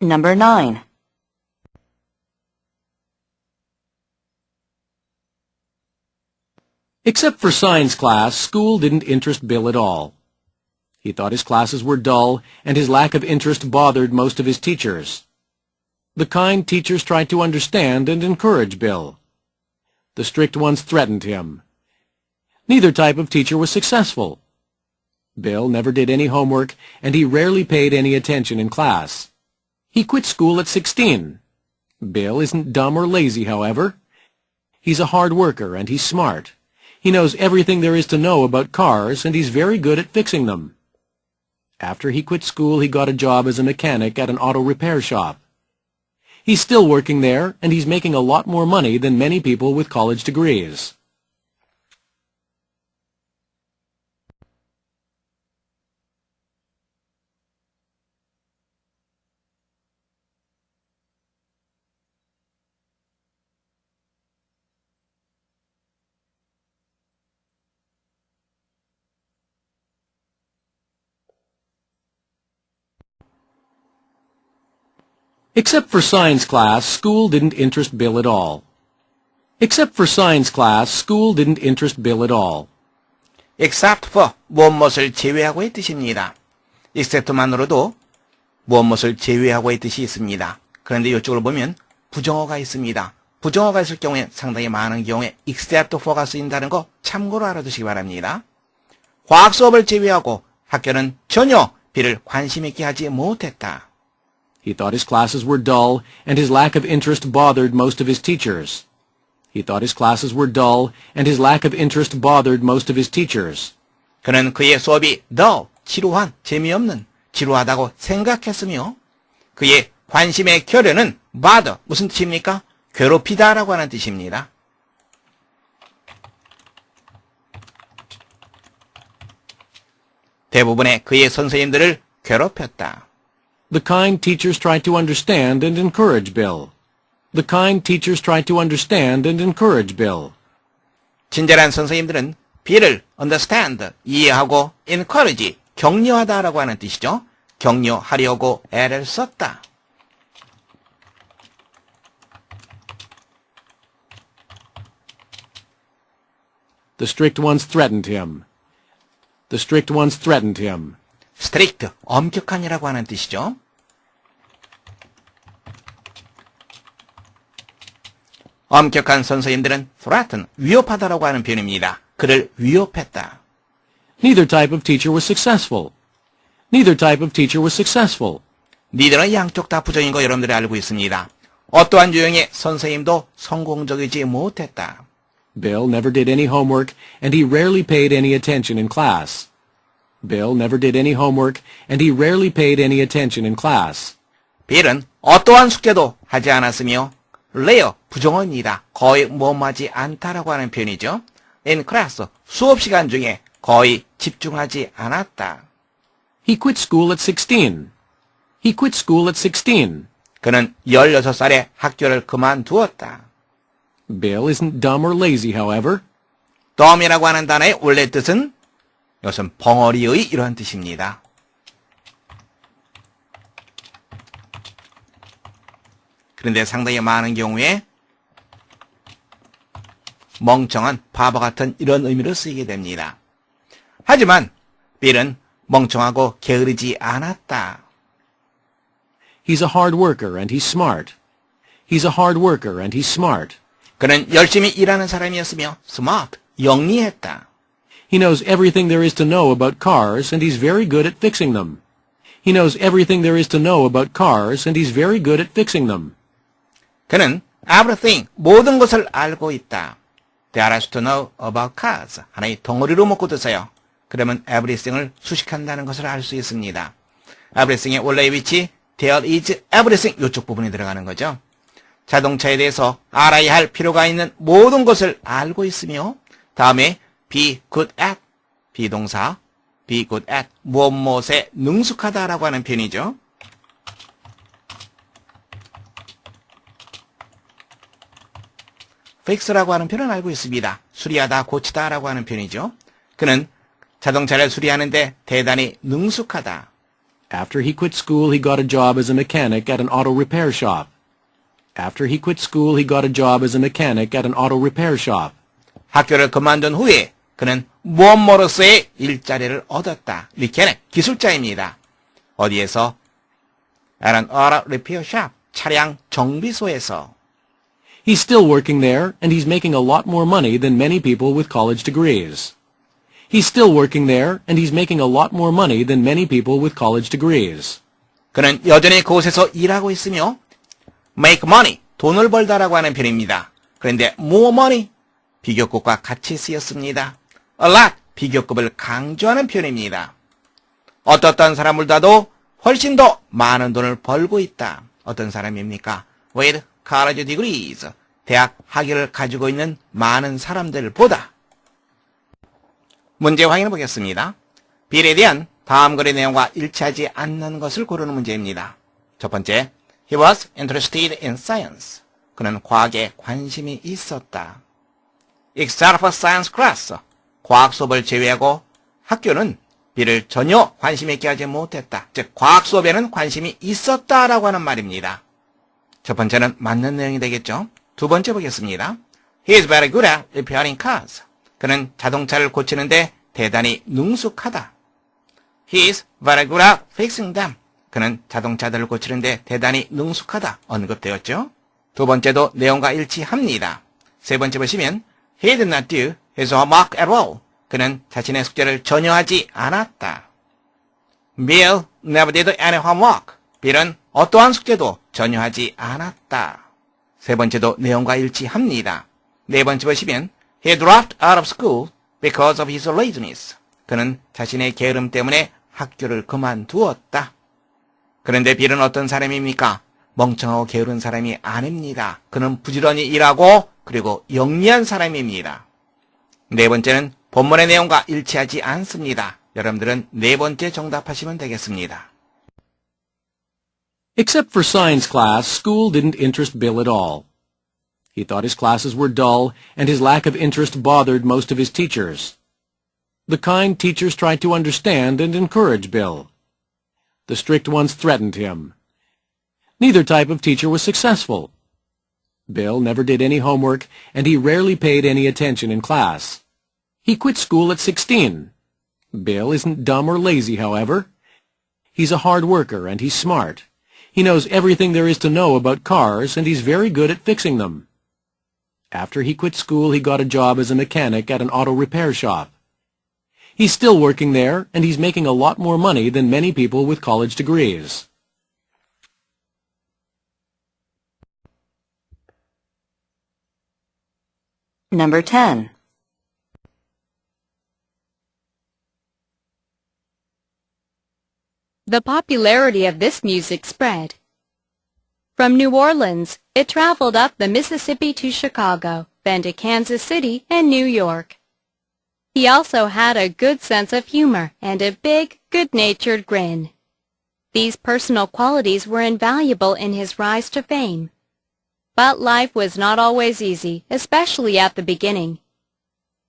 Number 9. Except for science class, school didn't interest Bill at all. He thought his classes were dull, and his lack of interest bothered most of his teachers. The kind teachers tried to understand and encourage Bill. The strict ones threatened him. Neither type of teacher was successful. Bill never did any homework, and he rarely paid any attention in class. He quit school at 16. Bill isn't dumb or lazy, however. He's a hard worker, and he's smart. He knows everything there is to know about cars, and he's very good at fixing them. After he quit school, he got a job as a mechanic at an auto repair shop. He's still working there, and he's making a lot more money than many people with college degrees. Except for science class, school didn't interest Bill at all. Except for science class, school didn't interest Bill at all. except for 무엇을 제외하고의 뜻입니다. except만으로도 무엇을 제외하고의 뜻이 있습니다. 그런데 이쪽으로 보면 부정어가 있습니다. 부정어가 있을 경우에 상당히 많은 경우에 except for가 쓰인다는 거 참고로 알아두시기 바랍니다. 과학 수업을 제외하고 학교는 전혀 B를 관심 있게 하지 못했다. He thought his classes were dull, and his lack of interest bothered most of his teachers. He thought his classes were dull, and his lack of interest bothered most of his teachers. 그는 그의 수업이 dull, 지루한, 재미없는, 지루하다고 생각했으며 그의 관심의 결여는 bother, 무슨 뜻입니까? 괴롭히다라고 하는 뜻입니다. 대부분의 그의 선생님들을 괴롭혔다. The kind teachers tried to understand and encourage Bill. The kind teachers tried to understand and encourage Bill. 친절한 선생님들은 B를 understand, 이해하고 encourage, 격려하다라고 하는 뜻이죠. 격려하려고 애를 썼다. The strict ones threatened him. The strict ones threatened him. strict, 엄격한이라고 하는 뜻이죠. 엄격한 선생님들은 threaten, 위협하다라고 하는 표현입니다. 그를 위협했다. Neither type of teacher was successful. Neither type of teacher was successful. 니들은 양쪽 다 부정인 거 여러분들이 알고 있습니다. 어떠한 유형의 선생님도 성공적이지 못했다. Bill never did any homework, and he rarely paid any attention in class. Bill never did any homework, and he rarely paid any attention in class. 빌은 어떠한 숙제도 하지 않았으며 rare, 부정어입니다. 거의 모험하지 않다라고 하는 표현이죠. in class, 수업 시간 중에 거의 집중하지 않았다. He quit school at 16. He quit school at 16. 그는 16살에 학교를 그만두었다. Bill isn't dumb or lazy, however. dumb이라고 하는 단어의 원래 뜻은 이것은 벙어리의 이러한 뜻입니다. 그런데 상당히 많은 경우에 멍청한, 바보 같은 이런 의미로 쓰이게 됩니다. 하지만 빌은 멍청하고 게으르지 않았다. He's a hard worker and he's smart. He's a hard worker and he's smart. 그는 열심히 일하는 사람이었으며 smart, 영리했다. He knows everything there is to know about cars and he's very good at fixing them. He knows everything there is to know about cars and he's very good at fixing them. 그는 everything, 모든 것을 알고 있다. There is to know about cars. 하나의 덩어리로 묶어두세요. 그러면 everything을 수식한다는 것을 알 수 있습니다. everything의 원래의 위치, there is everything 이쪽 부분이 들어가는 거죠. 자동차에 대해서 알아야 할 필요가 있는 모든 것을 알고 있으며 다음에 be good at, 비동사, be good at, 무엇에 능숙하다라고 하는 표현이죠. fix라고 하는 표현은 알고 있습니다. 수리하다, 고치다라고 하는 표현이죠. 그는 자동차를 수리하는데 대단히 능숙하다. After he quit school, he got a job as a mechanic at an auto repair shop. After he quit school, he got a job as a mechanic at an auto repair shop. 학교를 그만둔 후에 그는 무엇으로서의 일자리를 얻었다. mechanic, 기술자입니다. 어디에서? At an auto repair shop, 차량 정비소에서. He's still working there, and he's making a lot more money than many people with college degrees. He's still working there, and he's making a lot more money than many people with college degrees. 그는 여전히 그곳에서 일하고 있으며 make money, 돈을 벌다라고 하는 표현입니다. 그런데 more money, 비교급과 같이 쓰였습니다. a lot, 비교급을 강조하는 표현입니다. 어떤 사람보다도 훨씬 더 많은 돈을 벌고 있다. 어떤 사람입니까? with college degrees, 대학 학위를 가지고 있는 많은 사람들보다. 문제 확인해 보겠습니다. 빌에 대한 다음 글의 내용과 일치하지 않는 것을 고르는 문제입니다. 첫 번째, He was interested in science. 그는 과학에 관심이 있었다. Except for science class, 과학 수업을 제외하고 학교는 빌을 전혀 관심 있게 하지 못했다. 즉, 과학 수업에는 관심이 있었다라고 하는 말입니다. 첫 번째는 맞는 내용이 되겠죠. 두 번째 보겠습니다. He is very good at repairing cars. 그는 자동차를 고치는데 대단히 능숙하다. He is very good at fixing them. 그는 자동차들을 고치는데 대단히 능숙하다. 언급되었죠. 두 번째도 내용과 일치합니다. 세 번째 보시면 He did not do his homework at all. 그는 자신의 숙제를 전혀 하지 않았다. Bill never did any homework. 빌은 어떠한 숙제도 전혀 하지 않았다. 세 번째도 내용과 일치합니다. 네 번째 보시면 He dropped out of school because of his laziness. 그는 자신의 게으름 때문에 학교를 그만두었다. 그런데 빌은 어떤 사람입니까? 멍청하고 게으른 사람이 아닙니다. 그는 부지런히 일하고 그리고 영리한 사람입니다. 네 번째는 본문의 내용과 일치하지 않습니다. 여러분들은 네 번째 정답하시면 되겠습니다. Except for science class, school didn't interest Bill at all. He thought his classes were dull, and his lack of interest bothered most of his teachers. The kind teachers tried to understand and encourage Bill. The strict ones threatened him. Neither type of teacher was successful. Bill never did any homework, and he rarely paid any attention in class. He quit school at 16. Bill isn't dumb or lazy, however. He's a hard worker, and he's smart. He knows everything there is to know about cars, and he's very good at fixing them. After he quit school, he got a job as a mechanic at an auto repair shop. He's still working there, and he's making a lot more money than many people with college degrees. Number 10. The popularity of this music spread. From New Orleans, it traveled up the Mississippi to Chicago, then to Kansas City and New York. He also had a good sense of humor and a big, good-natured grin. These personal qualities were invaluable in his rise to fame. But life was not always easy, especially at the beginning.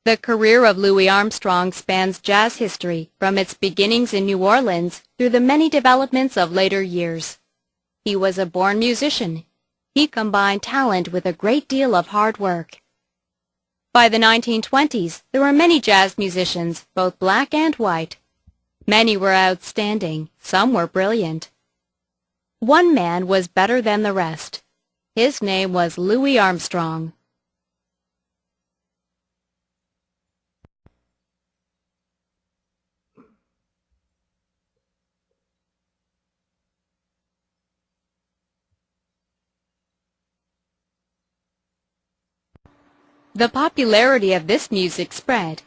The career of Louis Armstrong spans jazz history, from its beginnings in New Orleans through the many developments of later years. He was a born musician. He combined talent with a great deal of hard work. By the 1920s, there were many jazz musicians, both black and white. Many were outstanding, some were brilliant. One man was better than the rest. His name was Louis Armstrong. The popularity of this music spread.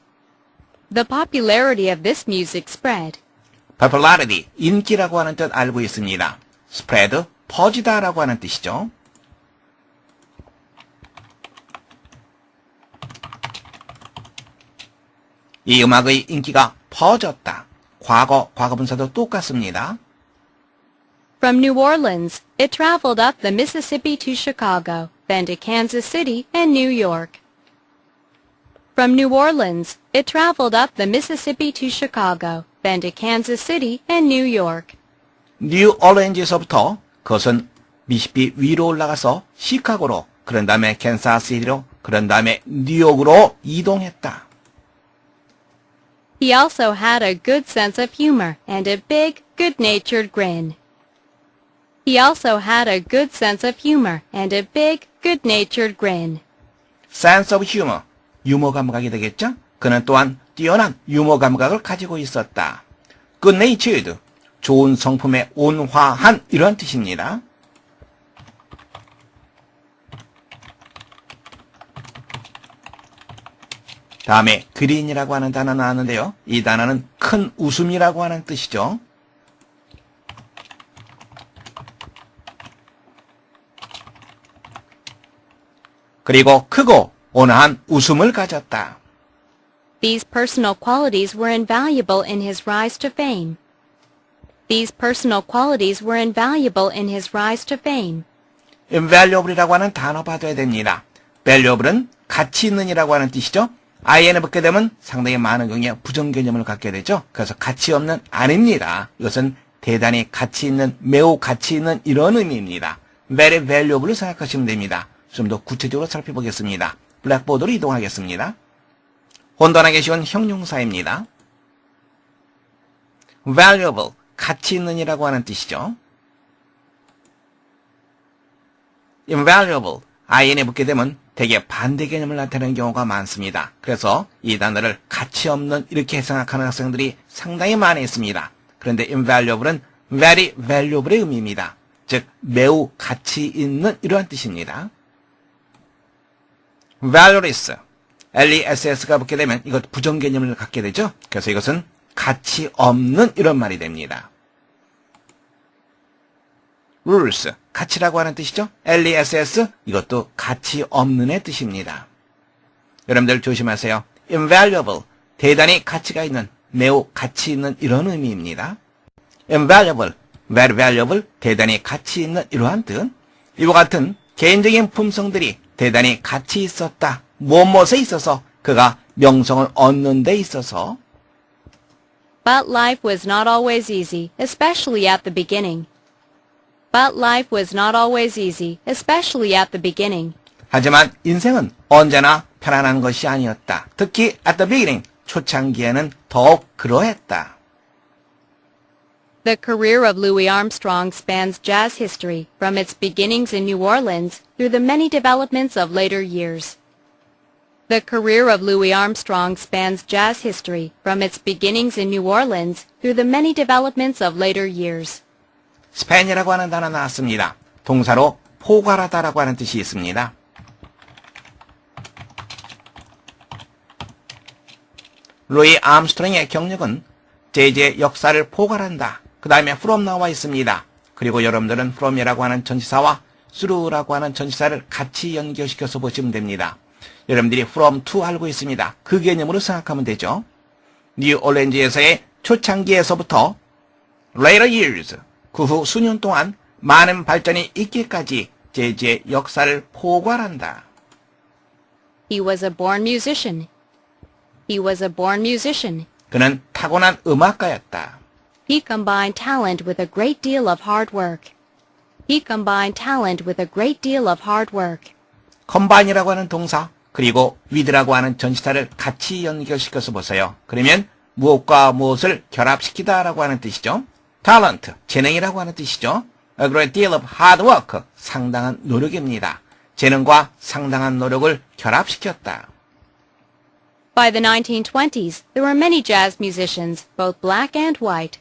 The popularity of this music spread. popularity, 인기라고 하는 뜻 알고 있습니다. spread, 퍼지다라고 하는 뜻이죠. 이 음악의 인기가 퍼졌다. 과거, 과거분사도 똑같습니다. From New Orleans, it traveled up the Mississippi to Chicago, then to Kansas City and New York. From New Orleans, it traveled up the Mississippi to Chicago, then to Kansas City and New York. 뉴 얼리언즈에서부터 그것은 미시시피 위로 올라가서 시카고로, 그런 다음에 캔사스시티로, 그런 다음에 뉴욕으로 이동했다. He also had a good sense of humor and a big, good-natured grin. He also had a good sense of humor and a big, good-natured grin. sense of humor, 유머 감각이 되겠죠? 그는 또한 뛰어난 유머 감각을 가지고 있었다. good natured, 좋은 성품에 온화한 이런 뜻입니다. 다음에 그린이라고 하는 단어 나왔는데요. 이 단어는 큰 웃음이라고 하는 뜻이죠. 그리고 크고 온화한 웃음을 가졌다. These personal qualities were invaluable in his rise to fame. These personal qualities were invaluable in his rise to fame. invaluable이라고 하는 단어 봐둬야 됩니다. valuable은 가치 있는이라고 하는 뜻이죠. in에 붙게 되면 상당히 많은 경우에 부정 개념을 갖게 되죠. 그래서 가치 없는 아닙니다. 이것은 대단히 가치 있는, 매우 가치 있는 이런 의미입니다. very valuable을 생각하시면 됩니다. 좀 더 구체적으로 살펴보겠습니다. 블랙보드로 이동하겠습니다. 혼돈하기 쉬운 형용사입니다. valuable, 가치 있는이라고 하는 뜻이죠. invaluable, in에 붙게 되면 대개 반대 개념을 나타내는 경우가 많습니다. 그래서 이 단어를 가치 없는 이렇게 생각하는 학생들이 상당히 많이 있습니다. 그런데 invaluable은 very valuable의 의미입니다. 즉 매우 가치 있는 이러한 뜻입니다. valueless, less가 붙게 되면 이것 부정 개념을 갖게 되죠. 그래서 이것은 가치 없는 이런 말이 됩니다. rules, 가치라고 하는 뜻이죠. less, 이것도 가치 없는의 뜻입니다. 여러분들 조심하세요. invaluable, 대단히 가치가 있는, 매우 가치 있는 이런 의미입니다. invaluable, very valuable, 대단히 가치 있는 이러한 뜻. 이와 같은 개인적인 품성들이 대단히 가치 있었다. 무엇에 있어서 그가 명성을 얻는 데 있어서. But life was not always easy, especially at the beginning. But life was not always easy, especially at the beginning. 하지만 인생은 언제나 편안한 것이 아니었다. 특히 at the beginning, 초창기에는 더욱 그러했다. The career of Louis Armstrong spans jazz history from its beginnings in New Orleans through the many developments of later years. The career of Louis Armstrong spans jazz history from its beginnings in New Orleans through the many developments of later years. span이라고 하는 단어 나왔습니다. 동사로 포괄하다라고 하는 뜻이 있습니다. 루이 암스트롱의 경력은 재즈의 역사를 포괄한다. 그 다음에 from 나와 있습니다. 그리고 여러분들은 from이라고 하는 전치사와 through라고 하는 전치사를 같이 연결시켜서 보시면 됩니다. 여러분들이 from to 알고 있습니다. 그 개념으로 생각하면 되죠. 뉴 올랜드에서의 초창기에서부터 later years, 그 후 수년 동안 많은 발전이 있기까지 재즈의 역사를 포괄한다. He was a born musician. He was a born musician. 그는 타고난 음악가였다. He combined talent with a great deal of hard work. He combined talent with a great deal of hard work. combine이라고 하는 동사, 그리고 with라고 하는 전치사를 같이 연결시켜서 보세요. 그러면 무엇과 무엇을 결합시키다라고 하는 뜻이죠. talent, 재능이라고 하는 뜻이죠. A great deal of hard work, 상당한 노력입니다. 재능과 상당한 노력을 결합시켰다. By the 1920s, there were many jazz musicians, both black and white.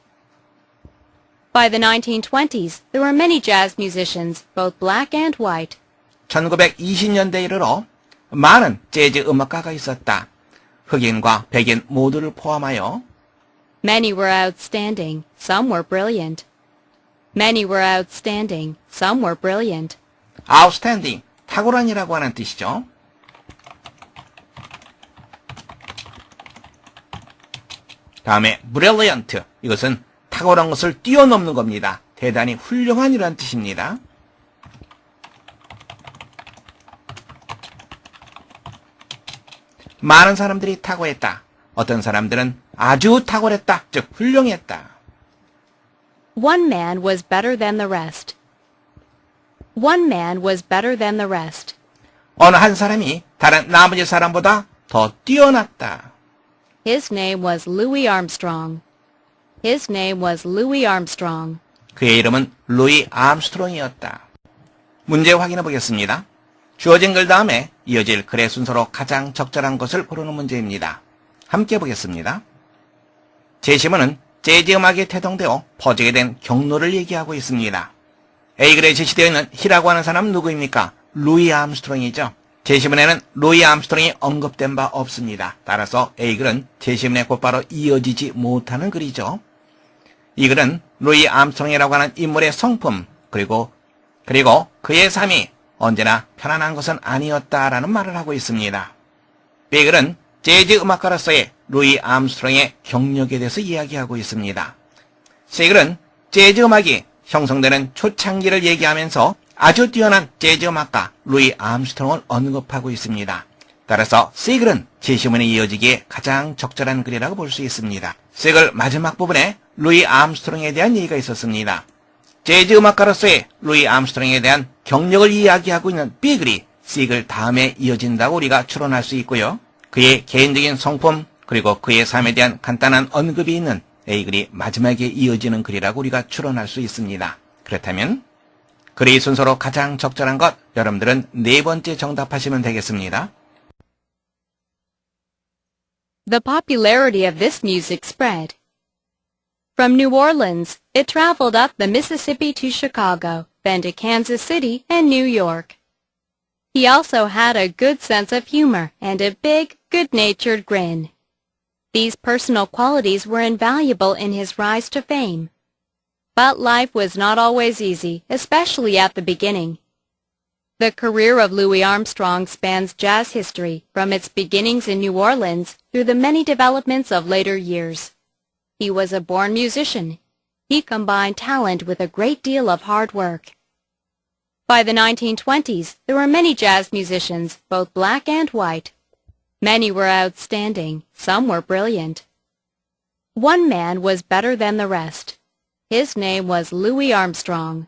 By the 1920s, there were many jazz musicians, both black and white. 1920년대에 이르러 많은 재즈 음악가가 있었다. 흑인과 백인 모두를 포함하여 Many were outstanding, some were brilliant. Many were outstanding, some were brilliant. outstanding, 탁월한이라고 하는 뜻이죠. 다음에 brilliant, 이것은 탁월한 것을 뛰어넘는 겁니다. 대단히 훌륭한이라는 뜻입니다. 많은 사람들이 탁월했다. 어떤 사람들은 아주 탁월했다, 즉 훌륭했다. One man was better than the rest. One man was better than the rest. 어느 한 사람이 다른 나머지 사람보다 더 뛰어났다. His name was Louis Armstrong. His name was Louis Armstrong. 그의 이름은 루이 암스트롱이었다. 문제 확인해 보겠습니다. 주어진 글 다음에 이어질 글의 순서로 가장 적절한 것을 고르는 문제입니다. 함께 보겠습니다. 제시문은 재즈 음악에 태동되어 퍼지게 된 경로를 얘기하고 있습니다. A글에 제시되어 있는 히라고 하는 사람은 누구입니까? 루이 암스트롱이죠. 제시문에는 루이 암스트롱이 언급된 바 없습니다. 따라서 A글은 제시문에 곧바로 이어지지 못하는 글이죠. 이 글은 루이 암스트롱이라고 하는 인물의 성품 그리고 그의 삶이 언제나 편안한 것은 아니었다라는 말을 하고 있습니다. B글은 재즈 음악가로서의 루이 암스트롱의 경력에 대해서 이야기하고 있습니다. C글은 재즈 음악이 형성되는 초창기를 얘기하면서 아주 뛰어난 재즈 음악가 루이 암스트롱을 언급하고 있습니다. 따라서 C글은 제시문에 이어지기에 가장 적절한 글이라고 볼 수 있습니다. C글 마지막 부분에 루이 암스트롱에 대한 얘기가 있었습니다. 재즈 음악가로서의 루이 암스트롱에 대한 경력을 이야기하고 있는 B글이 C글 다음에 이어진다고 우리가 추론할 수 있고요. 그의 개인적인 성품 그리고 그의 삶에 대한 간단한 언급이 있는 A글이 마지막에 이어지는 글이라고 우리가 추론할 수 있습니다. 그렇다면 글의 순서로 가장 적절한 것 여러분들은 네 번째 정답하시면 되겠습니다. The popularity of this music spread. From New Orleans, it traveled up the Mississippi to Chicago, then to Kansas City and New York. He also had a good sense of humor and a big, good-natured grin. These personal qualities were invaluable in his rise to fame. But life was not always easy, especially at the beginning. The career of Louis Armstrong spans jazz history, from its beginnings in New Orleans through the many developments of later years. He was a born musician. He combined talent with a great deal of hard work. By the 1920s, there were many jazz musicians, both black and white. Many were outstanding, some were brilliant. One man was better than the rest. His name was Louis Armstrong.